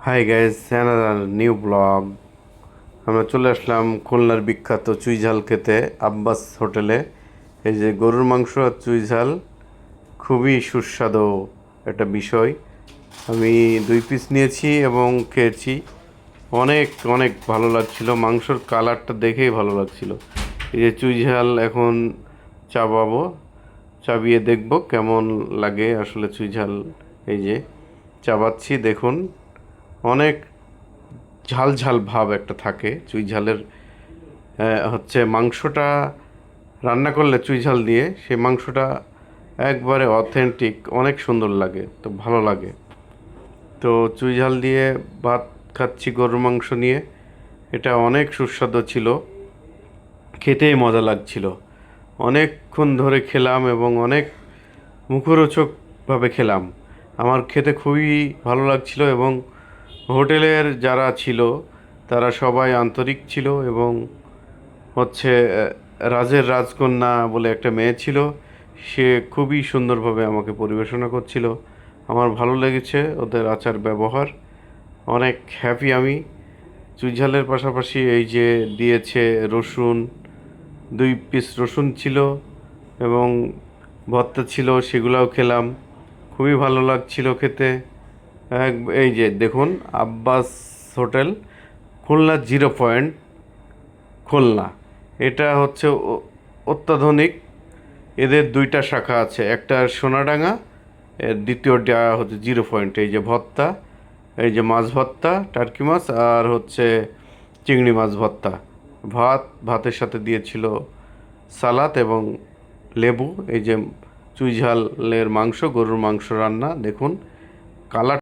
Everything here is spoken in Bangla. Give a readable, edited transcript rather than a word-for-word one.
Hi guys, another new blog. আমরা চলে আসলাম খুলনার বিখ্যাত চুই ঝাল খেতে আব্বাস হোটেলে। এই যে গরুর মাংস আর চুই ঝাল খুবই সুস্বাদু একটা বিষয়। আমি 2 পিস নিয়েছি এবং খেয়েছি। অনেক অনেক ভালো লাগছিল, মাংসর কালারটা দেখেই ভালো লাগছিল। এই যে চুই ঝাল এখন চাবাবো, চাবিয়ে দেখব কেমন লাগে আসলে চুই ঝাল। এই যে চাবাচ্ছি, দেখুন অনেক ঝাল ঝাল ভাব একটা থাকে চুই ঝালের। হচ্ছে মাংসটা রান্না করলে চুই ঝাল দিয়ে সেই মাংসটা একবারে অথেন্টিক, অনেক সুন্দর লাগে, তো ভালো লাগে। তো চুই ঝাল দিয়ে ভাত খাচ্ছি গরুর মাংস নিয়ে। এটা অনেক সুস্বাদু ছিল, খেতেই মজা লাগছিল। অনেকক্ষণ ধরে খেলাম এবং অনেক মুখরোচকভাবে খেলাম। আমার খেতে খুবই ভালো লাগছিল এবং হোটেলের যারা ছিল তারা সবাই আন্তরিক ছিল এবং হচ্ছে রাজের রাজকন্যা বলে একটা মেয়ে ছিল, সে খুবই সুন্দরভাবে আমাকে পরিবেশনা করছিল। আমার ভালো লেগেছে ওদের আচার ব্যবহার, অনেক হ্যাপি আমি। চুই ঝালের পাশাপাশি এই যে দিয়েছে রসুন, 2 পিস রসুন ছিল এবং ভর্তা ছিল, সেগুলাও খেলাম। খুবই ভালো লাগছিল খেতে। এই যে দেখুন, আব্বাস হোটেল, খুলনা 0 পয়েন্ট, খুলনা। এটা হচ্ছে অত্যাধুনিক। এদের 2টা শাখা আছে, একটা সোনাডাঙ্গা, এর দ্বিতীয়টা হচ্ছে 0 পয়েন্ট। এই যে ভর্তা, এই যে মাছ ভর্তা, টার্কি মাছ আর হচ্ছে চিংড়ি মাছ ভর্তা। ভাতের সাথে দিয়েছিল সালাদ এবং লেবু। এই যে চুই ঝালের মাংস, গরুর মাংস রান্না, দেখুন কালার